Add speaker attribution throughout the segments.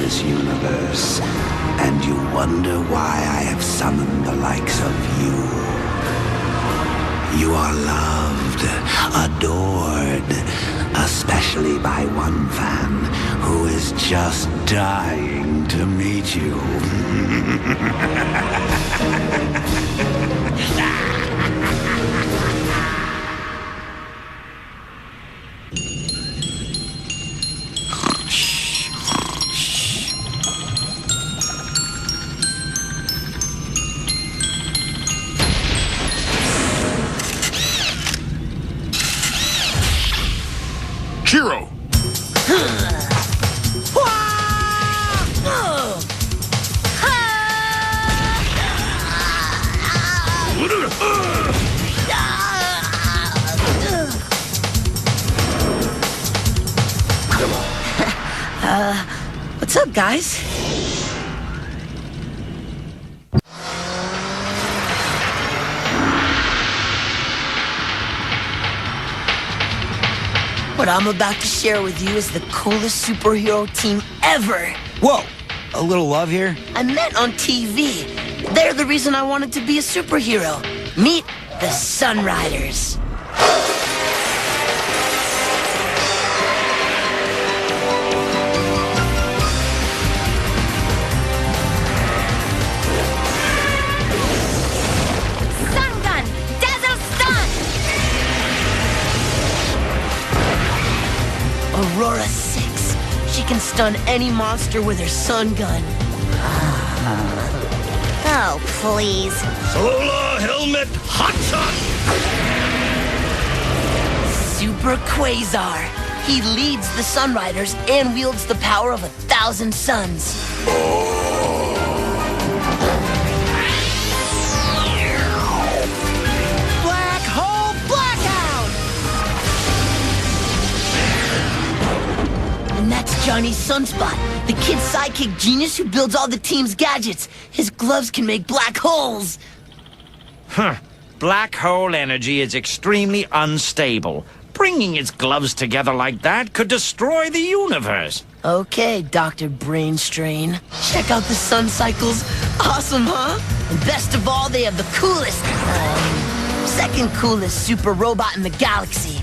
Speaker 1: this universe, and you wonder why I have summoned the likes of you. You are loved, adored, especially by one fan who is just dying to meet you.
Speaker 2: Hero!
Speaker 3: What's up, guys? What I'm about to share with you is the coolest superhero team ever.
Speaker 4: Whoa! A little love here?
Speaker 3: I met on TV. They're the reason I wanted to be a superhero. Meet the Sunriders. Aurora 6. She can stun any monster with her sun gun.
Speaker 5: Oh, please.
Speaker 2: Solar Helmet Hot Shot!
Speaker 3: Super Quasar. He leads the Sunriders and wields the power of 1,000 suns. Black Hole Blackout! And that's Johnny Sunspot, the kid's sidekick genius who builds all the team's gadgets. His gloves can make black holes.
Speaker 6: Huh. Black hole energy is extremely unstable. Bringing its gloves together like that could destroy the universe.
Speaker 3: Okay, Dr. Brainstrain. Check out the sun cycles. Awesome, huh? And best of all, they have the coolest, second coolest super robot in the galaxy.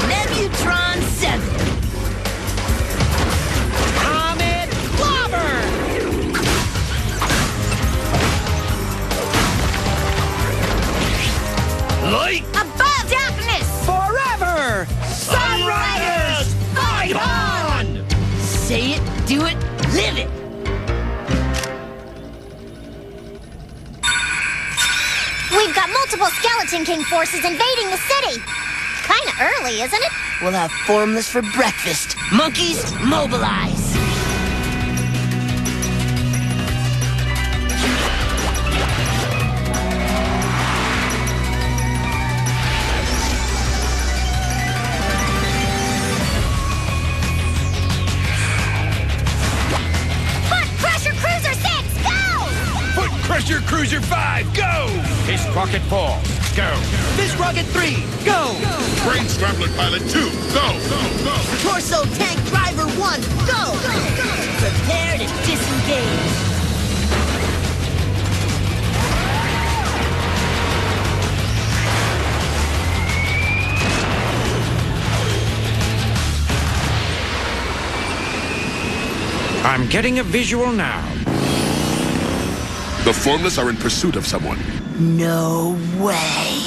Speaker 3: Nebutron 7. Comet Clobber!
Speaker 2: Light!
Speaker 5: Above darkness!
Speaker 4: Forever!
Speaker 2: Sunriders! Fight on!
Speaker 3: Say it, do it, live it!
Speaker 5: We've got multiple Skeleton King forces invading the city. Kinda early, isn't it?
Speaker 3: We'll have Formless for breakfast. Monkeys, mobilize!
Speaker 5: Foot Crusher Cruiser 6, go!
Speaker 2: Foot Crusher Cruiser 5, go!
Speaker 6: Fist Rocket 4, go.
Speaker 4: Fist Rocket 3, go!
Speaker 2: Brain Scrambler Pilot 2, go!
Speaker 3: Torso Tank Driver 1, go! Prepare to disengage.
Speaker 6: I'm getting a visual now.
Speaker 2: The Formless are in pursuit of someone.
Speaker 3: No way.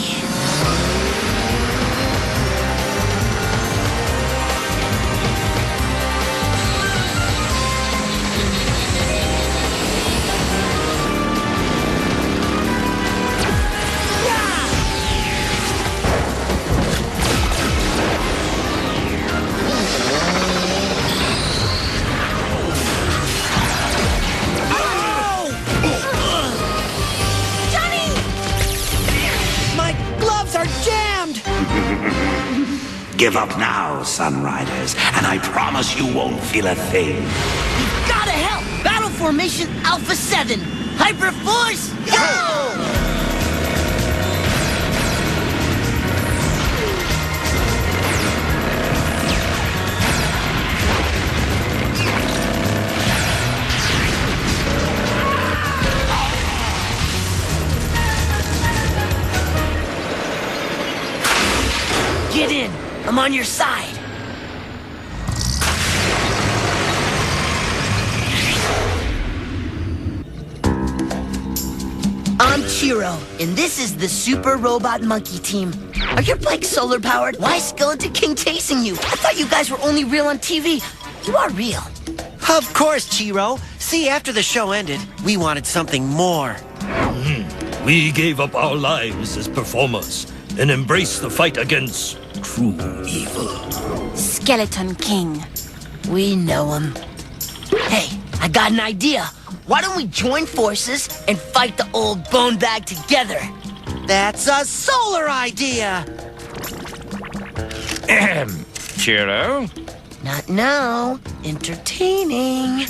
Speaker 1: Give up now, Sunriders, and I promise you won't feel a thing.
Speaker 3: You've gotta help! Battle Formation Alpha 7! Hyperforce, go! Get in. I'm on your side. I'm Chiro, and this is the Super Robot Monkey Team. Are your bikes solar powered? Why is Skeleton King chasing you? I thought you guys were only real on TV. You are real.
Speaker 7: Of course, Chiro. See, after the show ended, we wanted something more.
Speaker 8: We gave up our lives as performers and embraced the fight against true evil.
Speaker 5: Skeleton King.
Speaker 3: We know him. Hey, I got an idea. Why don't we join forces and fight the old bone bag together?
Speaker 7: That's a solar idea!
Speaker 6: Chiro?
Speaker 3: Not now. Entertaining.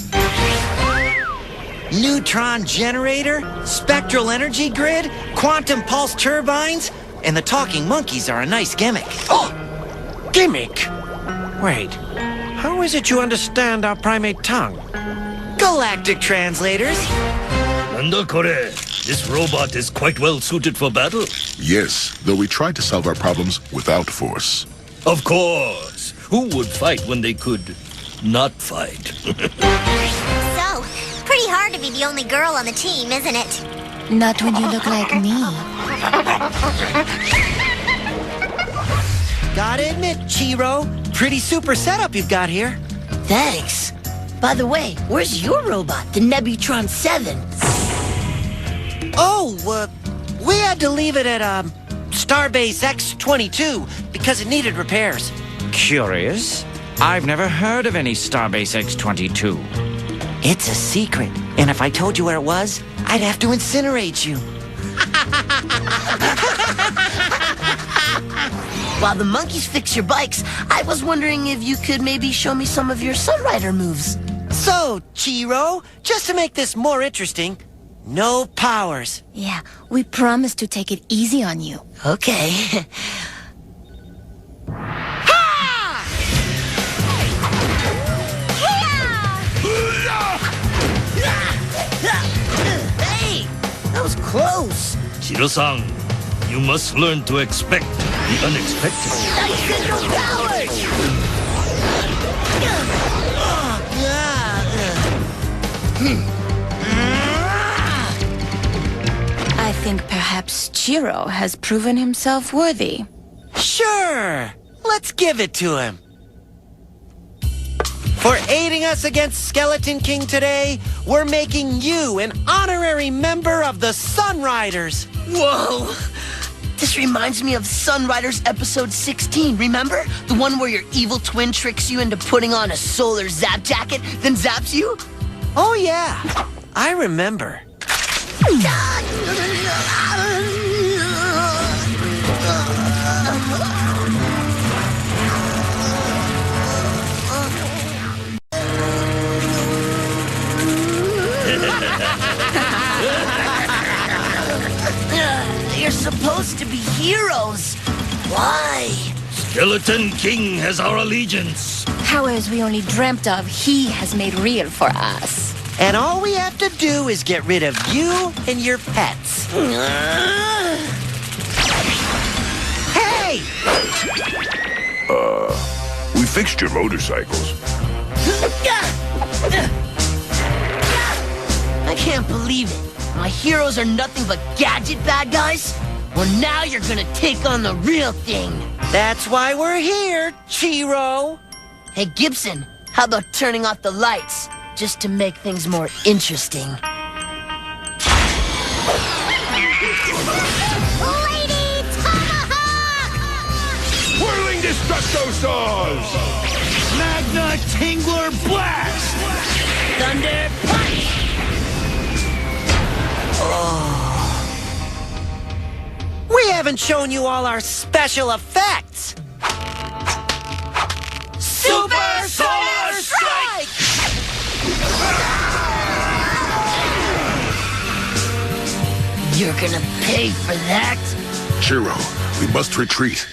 Speaker 7: Neutron generator, spectral energy grid, quantum pulse turbines, and the talking monkeys are a nice gimmick.
Speaker 6: Oh! Gimmick? Wait, how is it you understand our primate tongue?
Speaker 7: Galactic translators.
Speaker 8: Nandakore, this robot is quite well suited for battle.
Speaker 2: Yes, though we tried to solve our problems without force.
Speaker 8: Of course. Who would fight when they could not fight?
Speaker 5: So, pretty hard to be the only girl on the team, isn't it?
Speaker 9: Not when you look like me.
Speaker 7: Gotta admit, Chiro, pretty super setup you've got here.
Speaker 3: Thanks. By the way, where's your robot, the Nebutron 7?
Speaker 7: Oh, we had to leave it at, Starbase X-22 because it needed repairs.
Speaker 6: Curious. I've never heard of any Starbase X-22.
Speaker 7: It's a secret, and if I told you where it was, I'd have to incinerate you.
Speaker 3: While the monkeys fix your bikes, I was wondering if you could maybe show me some of your Sunrider moves.
Speaker 7: So, Chiro, just to make this more interesting, no powers.
Speaker 9: Yeah, we promised to take it easy on you.
Speaker 3: Okay. Hey, that was close.
Speaker 8: Chiro-san, you must learn to expect the unexpected.
Speaker 9: I think perhaps Chiro has proven himself worthy.
Speaker 7: Sure, let's give it to him. For aiding us against Skeleton King today, we're making you an honorary member of the Sunriders.
Speaker 3: Whoa! This reminds me of Sunriders episode 16, remember? The one where your evil twin tricks you into putting on a solar zap jacket, then zaps you?
Speaker 7: Oh yeah, I remember.
Speaker 3: You're supposed to be heroes. Why?
Speaker 8: Skeleton King has our allegiance.
Speaker 9: Powers we only dreamt of, he has made real for us.
Speaker 7: And all we have to do is get rid of you and your pets. Hey!
Speaker 2: We fixed your motorcycles.
Speaker 3: I can't believe it. My heroes are nothing but gadget bad guys? Well, now you're gonna take on the real thing.
Speaker 7: That's why we're here, Chiro.
Speaker 3: Hey, Gibson, how about turning off the lights? Just to make things more interesting.
Speaker 5: Lady Tomahawk!
Speaker 2: Whirling Destructo Saws!
Speaker 4: Magna Tingler Blast!
Speaker 3: Thunder Punch!
Speaker 7: We haven't shown you all our special effects. Super Solar Strike!
Speaker 3: You're gonna pay for that?
Speaker 2: Chiro, we must retreat.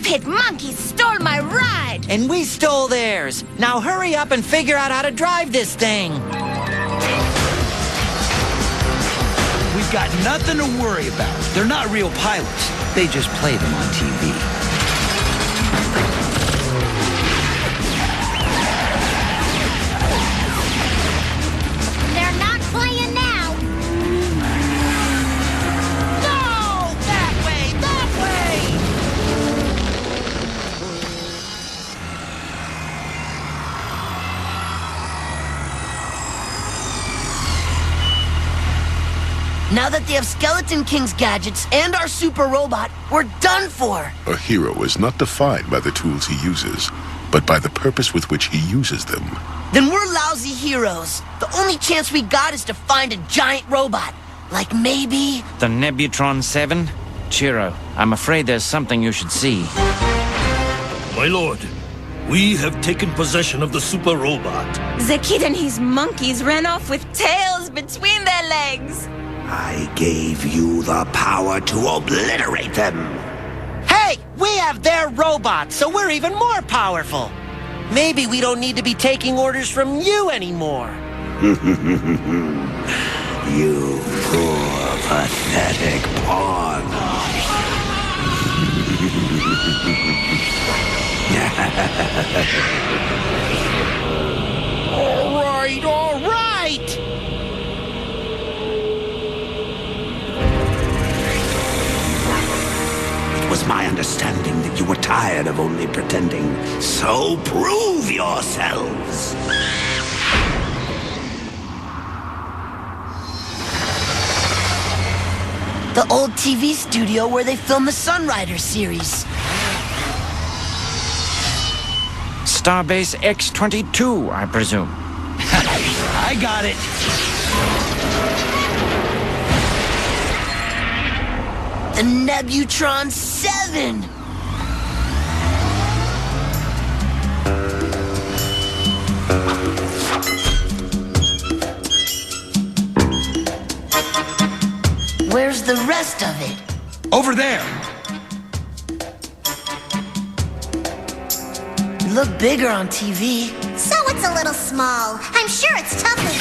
Speaker 9: Stupid monkeys stole my ride!
Speaker 7: And we stole theirs. Now hurry up and figure out how to drive this thing.
Speaker 4: We've got nothing to worry about. They're not real pilots. They just play them on TV.
Speaker 5: They're not playing now.
Speaker 7: No! That way! That way!
Speaker 3: Now that they have Skeleton King's gadgets and our super robot, we're done for.
Speaker 2: A hero is not defined by the tools he uses, but by the purpose with which he uses them.
Speaker 3: Then we're lousy heroes. The only chance we got is to find a giant robot. Like maybe...
Speaker 6: The Nebutron 7? Chiro, I'm afraid there's something you should see.
Speaker 8: My lord, we have taken possession of the super robot.
Speaker 9: The kid and his monkeys ran off with tails between their legs.
Speaker 1: I gave you the power to obliterate them.
Speaker 7: Hey, we have their robot, so we're even more powerful. Maybe we don't need to be taking orders from you anymore.
Speaker 1: You poor, pathetic pawn.
Speaker 7: All right!
Speaker 1: It was my understanding that you were tired of only pretending. So prove yourselves.
Speaker 3: the old TV studio where they filmed the Sunrider series.
Speaker 6: Starbase X-22, I presume.
Speaker 4: I got it.
Speaker 3: The Nebutron 7! Where's the rest of it?
Speaker 4: Over there.
Speaker 3: It looked bigger on TV.
Speaker 5: So it's a little small. I'm sure it's tough as...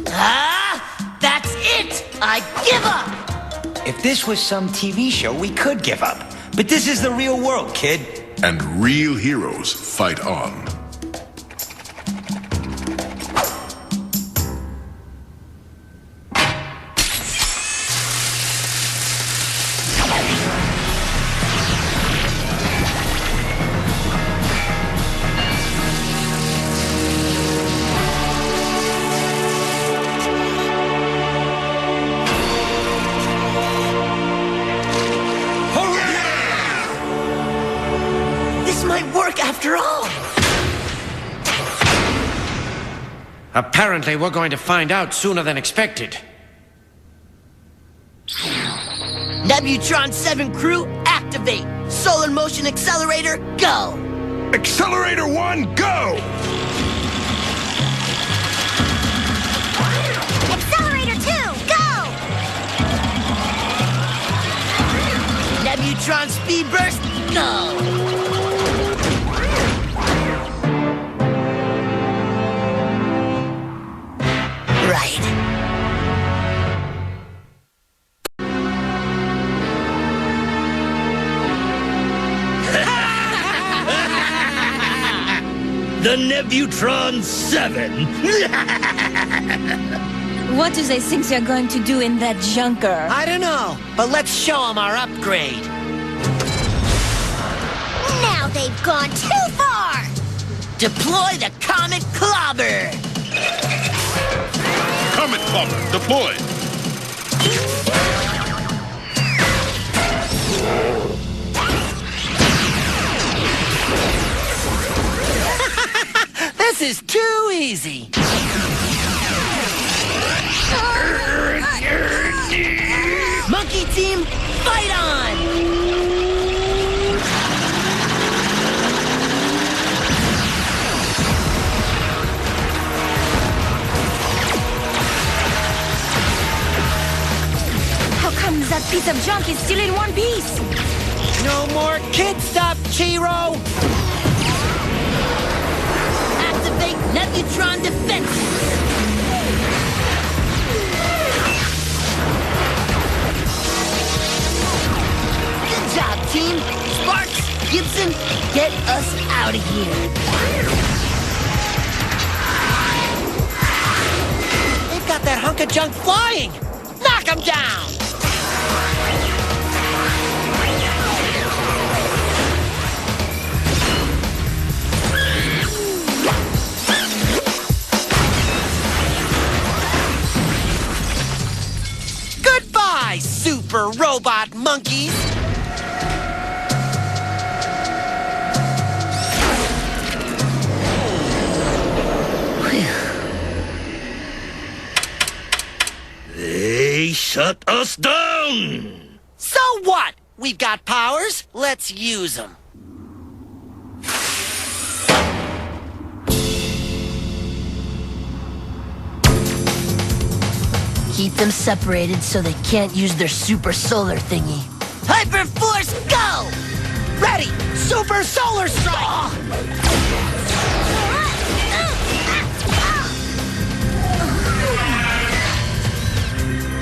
Speaker 3: Ah! That's it! I give up!
Speaker 4: If this was some TV show, we could give up. But this is the real world, kid.
Speaker 2: And real heroes fight on.
Speaker 3: After all.
Speaker 6: Apparently, we're going to find out sooner than expected.
Speaker 3: Nebutron 7 crew, activate. Solar motion accelerator, go.
Speaker 2: Accelerator 1, go!
Speaker 5: Accelerator 2, go!
Speaker 3: Nebutron speed burst, go. Right.
Speaker 8: The Nebutron 7!
Speaker 9: What do they think they're going to do in that junker?
Speaker 7: I don't know, but let's show them our upgrade.
Speaker 5: Now they've gone too far!
Speaker 3: Deploy the Comet Clobber.
Speaker 2: Comet Clobber, deploy!
Speaker 7: This is too easy.
Speaker 3: Monkey team, fight on!
Speaker 9: piece of junk is still in one piece.
Speaker 7: No more kid stuff, Chiro!
Speaker 3: Activate Nebutron defenses. Good job, team. Sparks, Gibson, get us out of here.
Speaker 7: They've got that hunk of junk flying! Knock him down! Goodbye, super robot monkeys!
Speaker 8: They shut us down!
Speaker 7: So what? We've got powers. Let's use them.
Speaker 3: Keep them separated so they can't use their super solar thingy. Hyperforce, go!
Speaker 7: Ready! Super Solar Strike!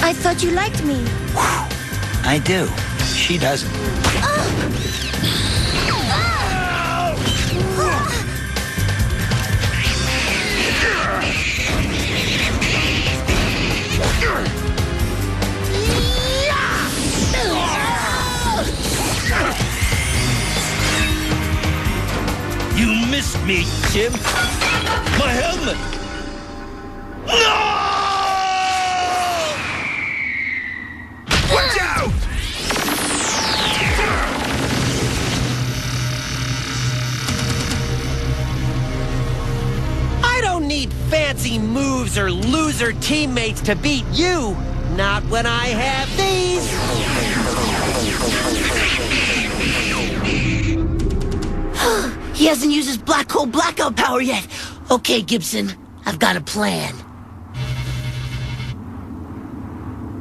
Speaker 5: I thought you liked me.
Speaker 4: I do. She doesn't.
Speaker 8: You missed me, Jim. My helmet! No! Watch out!
Speaker 7: I don't need fancy moves or loser teammates to beat you. Not when I have these.
Speaker 3: He hasn't used his black hole blackout power yet. Okay, Gibson, I've got a plan.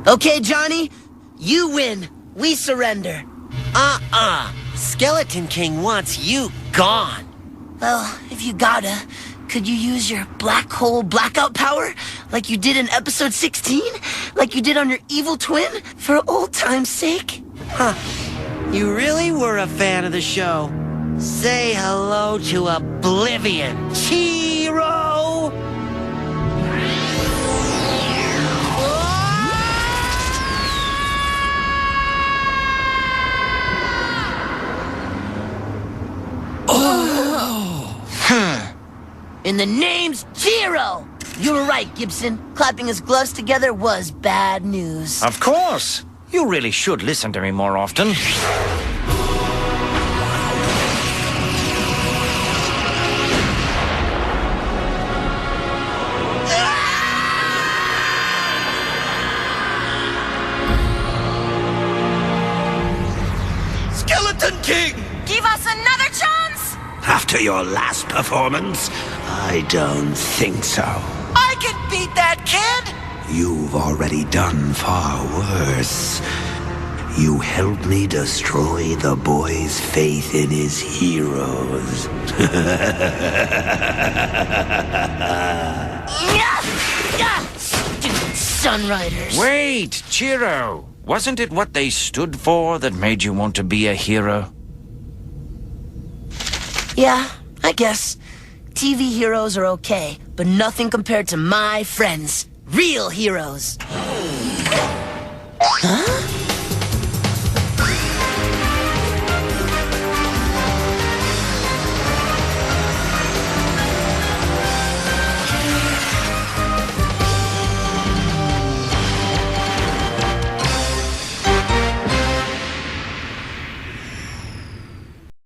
Speaker 3: Okay, Johnny, you win. We surrender.
Speaker 7: Skeleton King wants you gone.
Speaker 3: Well, if you gotta, could you use your black hole blackout power? Like you did in episode 16? Like you did on your evil twin? For old time's sake?
Speaker 7: You really were a fan of the show. Say hello to Oblivion, Chiro!
Speaker 3: And the name's Chiro! You were right, Gibson. Clapping his gloves together was bad news.
Speaker 6: Of course. You really should listen to me more often.
Speaker 8: Skeleton King!
Speaker 9: Give us another chance!
Speaker 1: After your last performance, I don't think so.
Speaker 7: I can beat that kid!
Speaker 1: You've already done far worse. You helped me destroy the boy's faith in his heroes.
Speaker 3: Stupid Sunriders.
Speaker 6: Wait, Chiro. Wasn't it what they stood for that made you want to be a hero?
Speaker 3: Yeah, I guess. TV heroes are okay, but nothing compared to my friends. Real heroes. Huh?